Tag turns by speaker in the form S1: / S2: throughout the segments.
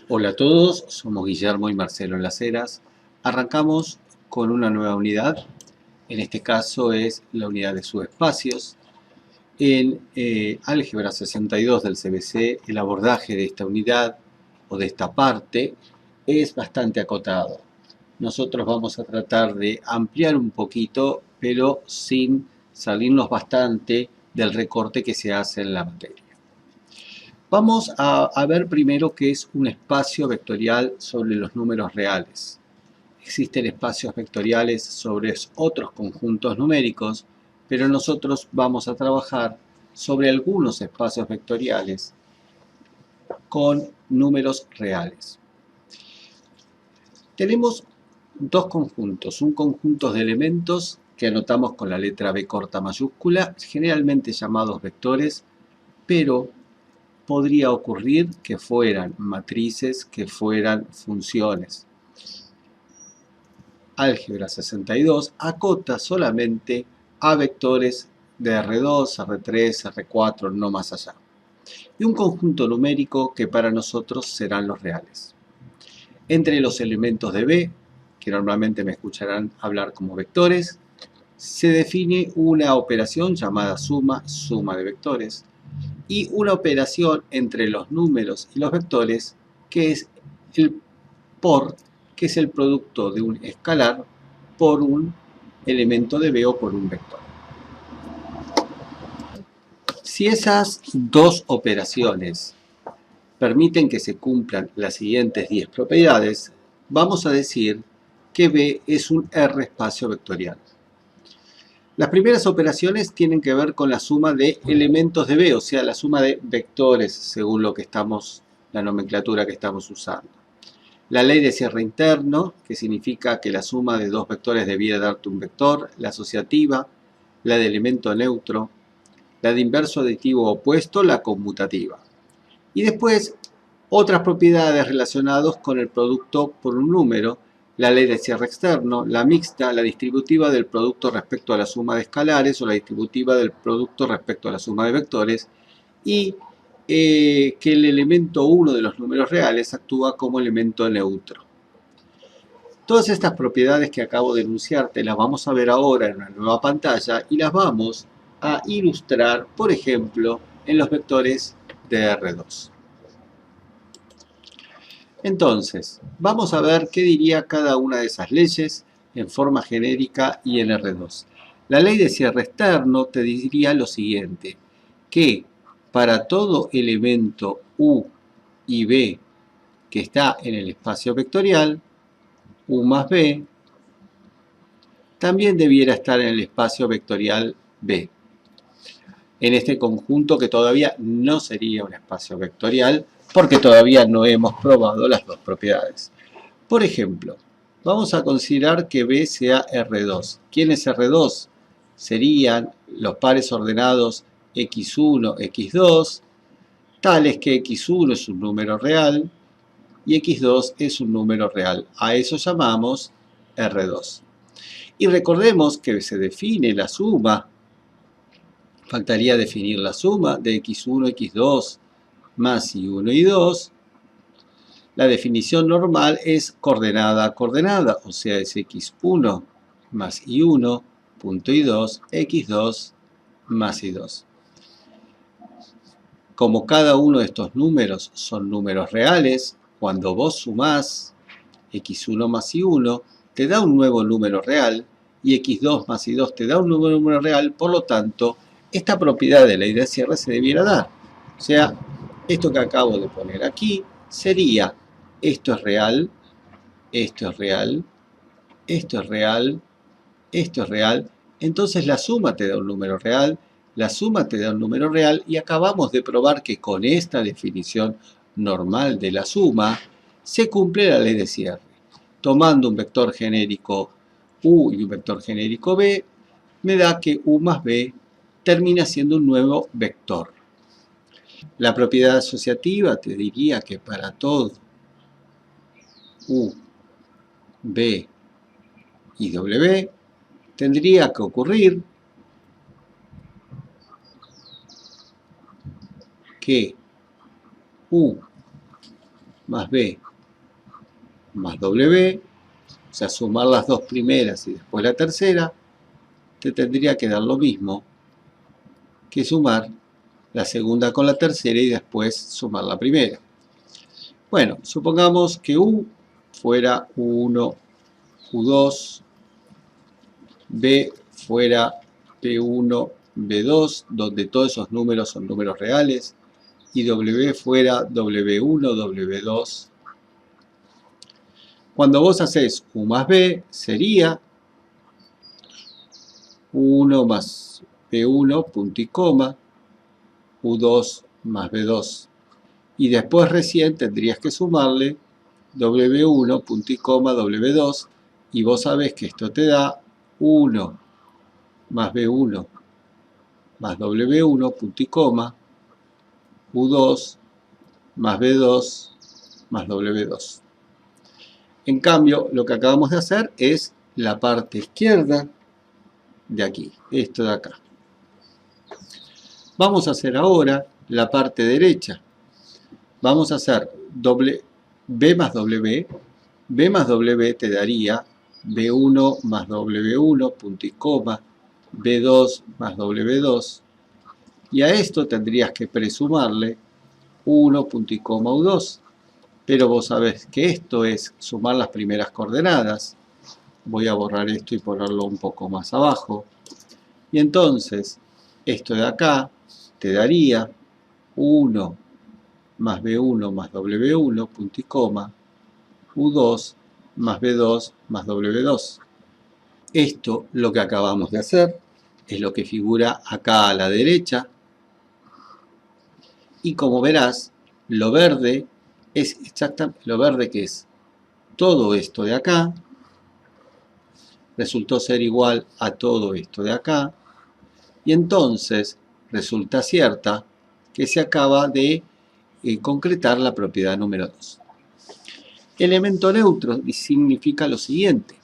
S1: Hola a todos, somos Guillermo y Marcelo en Las Heras. Arrancamos con una nueva unidad, en este caso es la unidad de subespacios. En Álgebra 62 del CBC, el abordaje de esta unidad o de esta parte es bastante acotado. Nosotros vamos a tratar de ampliar un poquito, pero sin salirnos bastante del recorte que se hace en la materia. Vamos a ver primero qué es un espacio vectorial sobre los números reales. Existen espacios vectoriales sobre otros conjuntos numéricos, pero nosotros vamos a trabajar sobre algunos espacios vectoriales con números reales. Tenemos dos conjuntos, un conjunto de elementos que anotamos con la letra B corta mayúscula, generalmente llamados vectores, pero podría ocurrir que fueran matrices, que fueran funciones. Álgebra 62 acota solamente a vectores de R2, R3, R4, no más allá. Y un conjunto numérico que para nosotros serán los reales. Entre los elementos de B, que normalmente me escucharán hablar como vectores, se define una operación llamada suma, suma de vectores, y una operación entre los números y los vectores, que es el por, que es el producto de un escalar por un elemento de B o por un vector. Si esas dos operaciones permiten que se cumplan las siguientes 10 propiedades, vamos a decir que B es un R espacio vectorial. Las primeras operaciones tienen que ver con la suma de elementos de B, o sea, la suma de vectores, según la nomenclatura que estamos usando. La ley de cierre interno, que significa que la suma de dos vectores debiera darte un vector, la asociativa, la de elemento neutro, la de inverso aditivo opuesto, la conmutativa. Y después, otras propiedades relacionadas con el producto por un número, la ley de cierre externo, la mixta, la distributiva del producto respecto a la suma de escalares o la distributiva del producto respecto a la suma de vectores, y que el elemento 1 de los números reales actúa como elemento neutro. Todas estas propiedades que acabo de enunciarte las vamos a ver ahora en una nueva pantalla y las vamos a ilustrar, por ejemplo, en los vectores de R2. Entonces, vamos a ver qué diría cada una de esas leyes en forma genérica y en R2. La ley de cierre externo te diría lo siguiente, que para todo elemento U y B que está en el espacio vectorial, U más B, también debiera estar en el espacio vectorial B. En este conjunto que todavía no sería un espacio vectorial, porque todavía no hemos probado las dos propiedades. Por ejemplo, vamos a considerar que B sea R2. ¿Quién es R2? Serían los pares ordenados x1, x2, tales que x1 es un número real y x2 es un número real. A eso llamamos R2. Y recordemos que se define la suma, faltaría definir la suma de x1, x2 más y1 y 2. La definición normal es coordenada a coordenada, o sea, es x1 más y1, punto y2, x2 más y2. Como cada uno de estos números son números reales, cuando vos sumás x1 más y1, te da un nuevo número real, y x2 más y2 te da un nuevo número real, por lo tanto, esta propiedad de ley de cierre se debiera dar. O sea, esto que acabo de poner aquí sería, esto es real, esto es real, esto es real, esto es real, entonces la suma te da un número real, la suma te da un número real, y acabamos de probar que con esta definición normal de la suma se cumple la ley de cierre. Tomando un vector genérico U y un vector genérico B, me da que U más B termina siendo un nuevo vector. La propiedad asociativa te diría que para todo U, B y W tendría que ocurrir que U más B más W, o sea, sumar las dos primeras y después la tercera, te tendría que dar lo mismo que sumar la segunda con la tercera y después sumar la primera. Bueno, supongamos que U fuera U1, U2, B fuera P1, B2, donde todos esos números son números reales, y W fuera W1, W2. Cuando vos haces U más B, sería U1 más P1, punto y coma, U2 más B2. Y después recién tendrías que sumarle W1, punto y coma, W2, y vos sabés que esto te da 1 más B1 más W1, punto y coma, U2 más B2 más W2. En cambio, lo que acabamos de hacer es la parte izquierda de aquí, esto de acá. Vamos a hacer ahora la parte derecha. Vamos a hacer B más W. B más W te daría B1 más W1, punto y coma, B2 más W2. Y a esto tendrías que presumarle 1, punto y coma, U2. Pero vos sabés que esto es sumar las primeras coordenadas. Voy a borrar esto y ponerlo un poco más abajo. Y entonces, esto de acá te daría 1 más B1 más W1, punto y coma, U2 más B2 más W2. Esto, lo que acabamos de hacer, es lo que figura acá a la derecha. Y como verás, lo verde es exactamente lo verde que es todo esto de acá, resultó ser igual a todo esto de acá, y entonces resulta cierta que se acaba de concretar la propiedad número 2. Elemento neutro significa lo siguiente: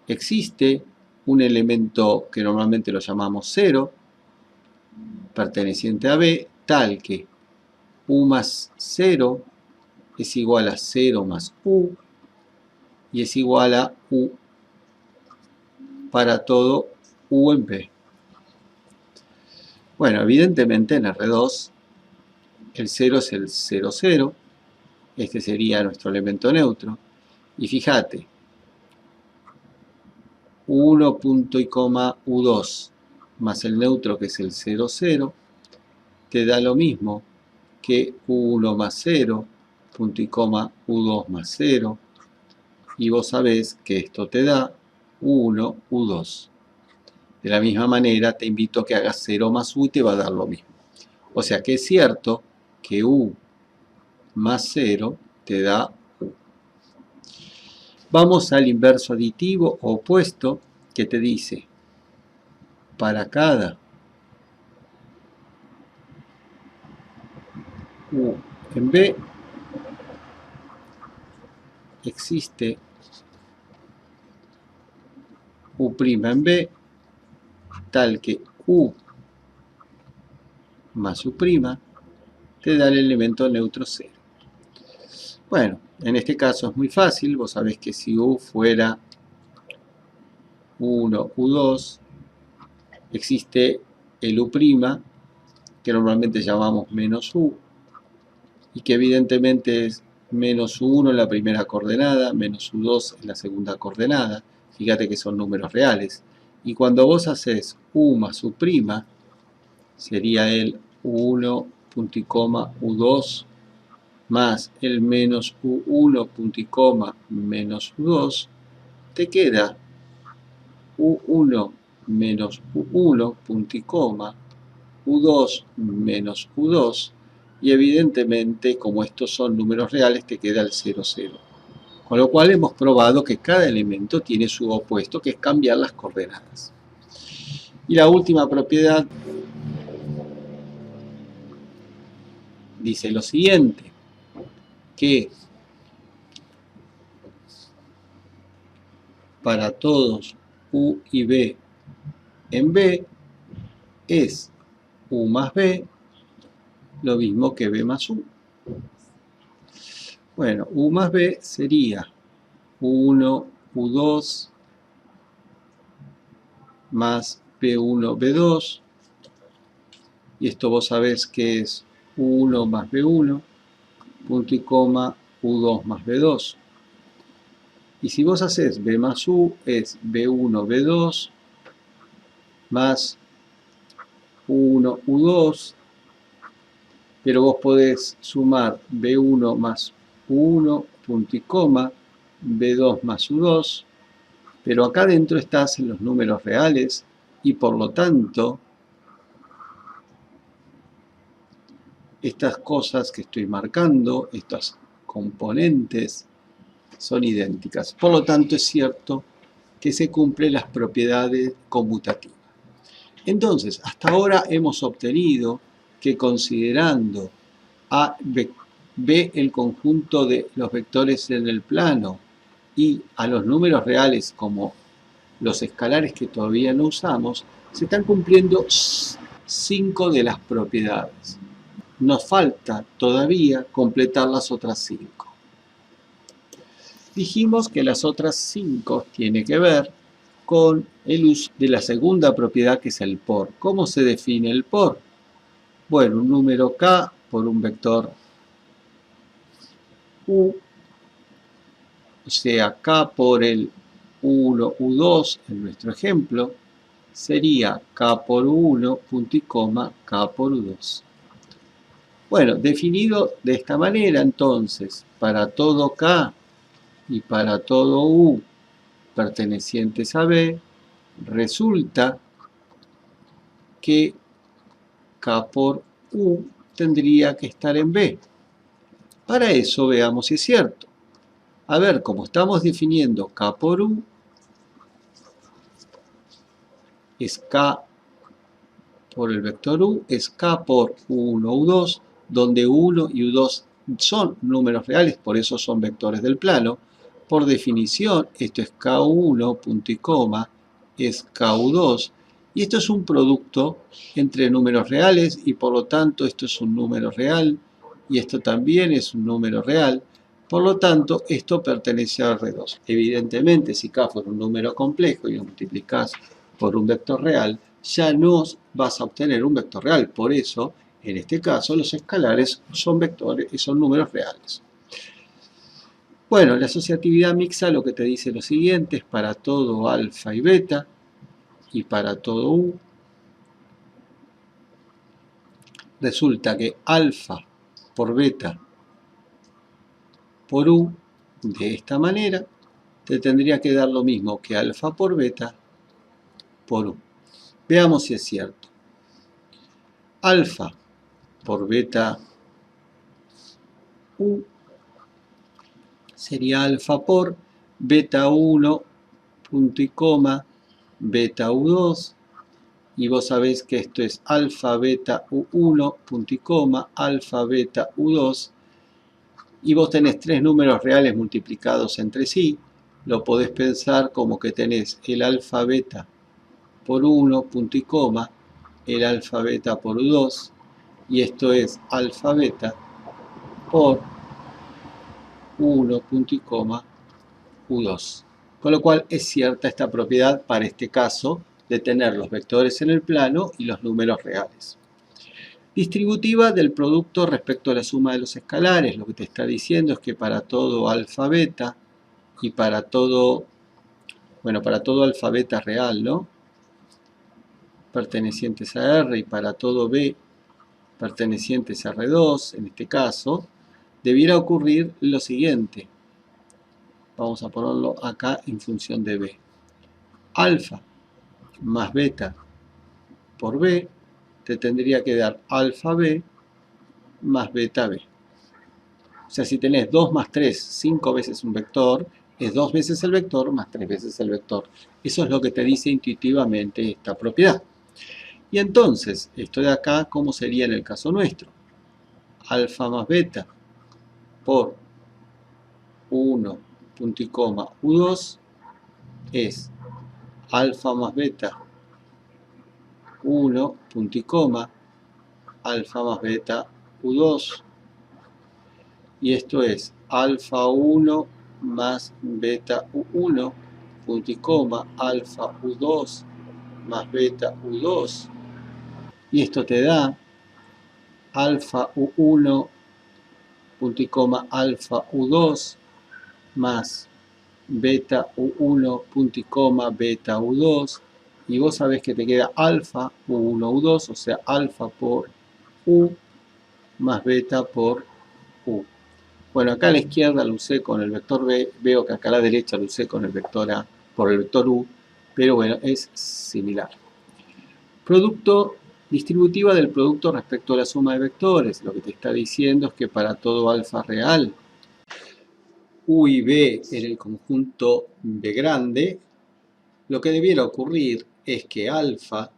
S1: existe un elemento que normalmente lo llamamos 0, perteneciente a B, tal que U más 0 es igual a 0 más U, y es igual a U para todo U en B. Bueno, evidentemente en R2 el 0 es el 0, 0. Este sería nuestro elemento neutro. Y fíjate, 1 punto y coma U2 más el neutro que es el 0, 0, te da lo mismo que U1 más 0, punto y coma U2 más 0. Y vos sabés que esto te da U1, U2. De la misma manera te invito a que hagas 0 más U y te va a dar lo mismo. O sea que es cierto que U más 0 te da U. Vamos al inverso aditivo o opuesto, que te dice, para cada U en B existe U' en B, tal que U más U' te da el elemento neutro 0. Bueno, en este caso es muy fácil. Vos sabés que si U fuera 1, U2, existe el U', que normalmente llamamos menos U, y que evidentemente es menos U1 en la primera coordenada, menos U2 en la segunda coordenada. Fíjate que son números reales. Y cuando vos haces U más U', sería el U1, punto y coma, U2, más el menos U1, punto y coma, menos U2, te queda U1 menos U1, punto y coma, U2 menos U2, y evidentemente, como estos son números reales, te queda el 0, 0. Con lo cual hemos probado que cada elemento tiene su opuesto, que es cambiar las coordenadas. Y la última propiedad dice lo siguiente, que para todos U y B en B es U más B lo mismo que B más U. Bueno, U más B sería U1, U2 más B1, B2. Y esto vos sabés que es U1 más B1, punto y coma, U2 más B2. Y si vos haces B más U, es B1, B2 más U1, U2. Pero vos podés sumar B1 más U1, punto y coma, B2 más U2. Pero acá dentro estás en los números reales y por lo tanto estas cosas que estoy marcando, estos componentes, son idénticas. Por lo tanto es cierto que se cumplen las propiedades conmutativas. Entonces, hasta ahora hemos obtenido que considerando A, B el conjunto de los vectores en el plano y a los números reales como los escalares que todavía no usamos, se están cumpliendo 5 de las propiedades. Nos falta todavía completar las otras 5. Dijimos que las otras 5 tienen que ver con el uso de la segunda propiedad, que es el por. ¿Cómo se define el por? Bueno, un número k por un vector u, o sea, k por el u1, u2, en nuestro ejemplo, sería k por u1, punto y coma, k por u2. Bueno, definido de esta manera, entonces, para todo k y para todo u pertenecientes a B, resulta que k por u tendría que estar en B. Para eso veamos si es cierto. A ver, como estamos definiendo k por u, es k por el vector u, es k por u1, u2, donde u1 y u2 son números reales, por eso son vectores del plano. Por definición, esto es ku1, punto y coma, es ku2, y esto es un producto entre números reales, y por lo tanto esto es un número real, y esto también es un número real. Por lo tanto, esto pertenece a R2. Evidentemente, si k fuera un número complejo y lo multiplicás por un vector real, ya no vas a obtener un vector real. Por eso, en este caso, los escalares son vectores y son números reales. Bueno, la asociatividad mixta lo que te dice lo siguiente: es para todo alfa y beta y para todo u. Resulta que alfa por beta por u, de esta manera, te tendría que dar lo mismo que alfa por beta por u. Veamos si es cierto. Alfa por beta u sería alfa por beta 1, punto y coma, beta u2, y vos sabés que esto es alfa beta u1, punto y coma, alfa beta u2, y vos tenés tres números reales multiplicados entre sí. Lo podés pensar como que tenés el alfa beta por 1, punto y coma, el alfa beta por u2, y esto es alfa beta por 1, punto y coma, u2. Con lo cual es cierta esta propiedad para este caso de tener los vectores en el plano y los números reales. Distributiva del producto respecto a la suma de los escalares. Lo que te está diciendo es que para todo alfa beta y para todo, bueno, para todo alfa beta real, ¿no?, pertenecientes a R, y para todo B pertenecientes a R2, en este caso, debiera ocurrir lo siguiente. Vamos a ponerlo acá en función de B. Alfa más beta por B te tendría que dar alfa B más beta B. O sea, si tenés 2 más 3, 5 veces un vector, es 2 veces el vector más 3 veces el vector. Eso es lo que te dice intuitivamente esta propiedad. Y entonces, esto de acá, ¿cómo sería en el caso nuestro? Alfa más beta por 1, punto y coma, u2 es alfa más beta 1, punto y coma, alfa más beta u2. y esto es alfa 1 más beta U1, punto y coma, alfa U2 más beta U2, y esto te da alfa U1, punto y coma, alfa U2 más beta U1, punto y coma, beta U2, y vos sabés que te queda alfa U1, U2, o sea, alfa por U más beta por U. Bueno, acá a la izquierda lo usé con el vector B, veo que acá a la derecha lo usé con el vector A por el vector U, pero bueno, es similar. Producto distributiva del producto respecto a la suma de vectores. Lo que te está diciendo es que para todo alfa real, U y B en el conjunto B grande, lo que debiera ocurrir es que alfa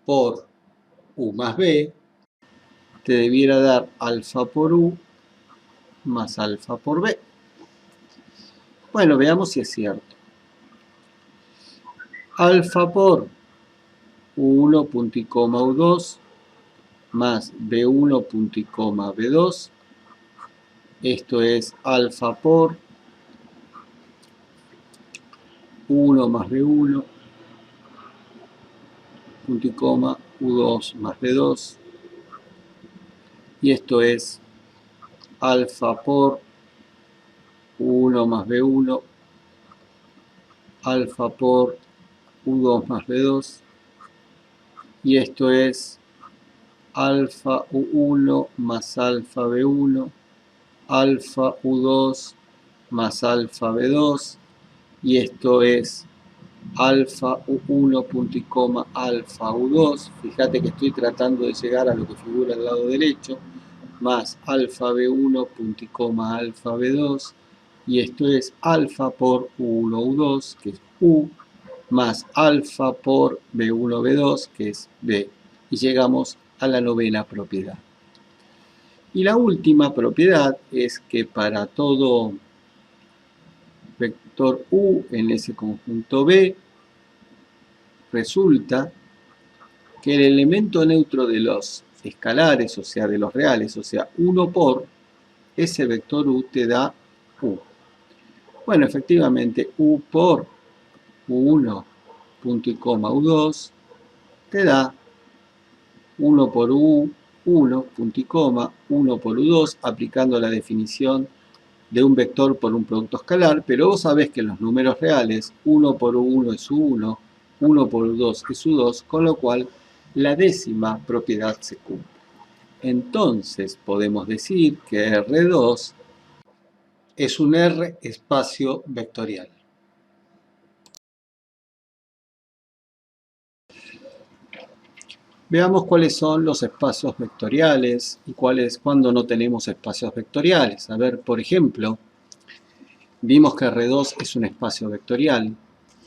S1: por U más B te debiera dar alfa por U más alfa por B. Bueno, veamos si es cierto. Alfa por U1 punto y coma U2 más B1 punto y coma B2. Esto es alfa por U1 más B1 punto y coma U2 más B2. Y esto es alfa por U1 más B1 alfa por U2 más B2. Y esto es alfa U1 más alfa B1 alfa U2 más alfa B2, y esto es alfa U1 punto y coma alfa U2, fíjate que estoy tratando de llegar a lo que figura al lado derecho, más alfa B1 punto y coma alfa B2, y esto es alfa por U1 U2, que es U, más alfa por B1 B2, que es B, y llegamos a la novena propiedad. Y la última propiedad es que para todo vector U en ese conjunto B, resulta que el elemento neutro de los escalares, o sea, de los reales, o sea, 1 por, ese vector U te da U. Bueno, efectivamente, U por U1, punto y coma U2, te da 1 por U1, punto y coma, 1 por U2, aplicando la definición de un vector por un producto escalar, pero vos sabés que en los números reales 1 por U1 es U1, 1 por U2 es U2, con lo cual la décima propiedad se cumple. Entonces podemos decir que R2 es un R espacio vectorial. Veamos cuáles son los espacios vectoriales y cuándo no tenemos espacios vectoriales. A ver, por ejemplo, vimos que R2 es un espacio vectorial.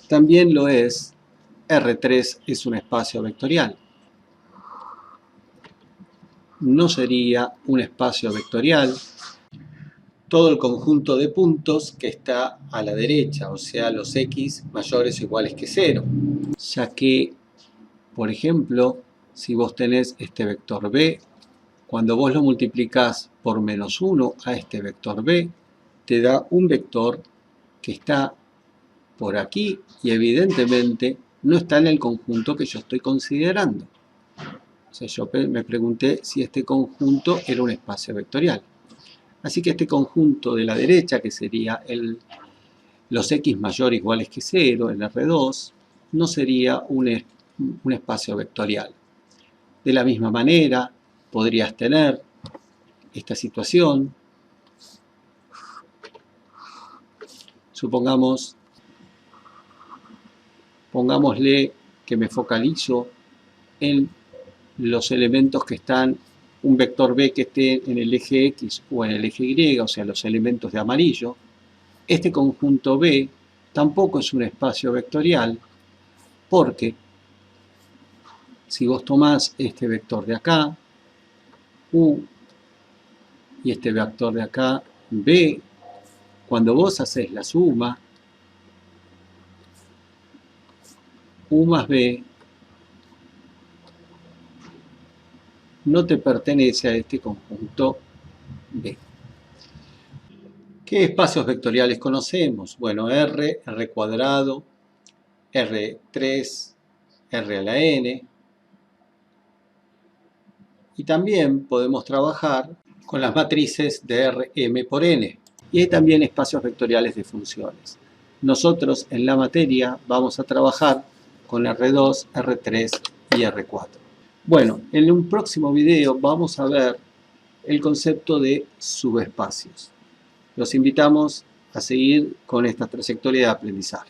S1: También lo es R3 es un espacio vectorial. No sería un espacio vectorial todo el conjunto de puntos que está a la derecha, o sea, los x mayores o iguales que 0, ya que, por ejemplo, si vos tenés este vector b, cuando vos lo multiplicás por menos 1 a este vector b, te da un vector que está por aquí y evidentemente no está en el conjunto que yo estoy considerando. O sea, yo me pregunté si este conjunto era un espacio vectorial. Así que este conjunto de la derecha, que sería los x mayores iguales que 0, el R2, no sería un espacio vectorial. De la misma manera, podrías tener esta situación. Pongámosle que me focalizo en los elementos que están, un vector B que esté en el eje X o en el eje Y, o sea, los elementos de amarillo. Este conjunto B tampoco es un espacio vectorial, porque si vos tomás este vector de acá, U, y este vector de acá, B, cuando vos haces la suma, U más B no te pertenece a este conjunto B. ¿Qué espacios vectoriales conocemos? Bueno, R cuadrado, R3, R a la n. Y también podemos trabajar con las matrices de Rm por n. Y hay también espacios vectoriales de funciones. Nosotros en la materia vamos a trabajar con R2, R3 y R4. Bueno, en un próximo video vamos a ver el concepto de subespacios. Los invitamos a seguir con esta trayectoria de aprendizaje.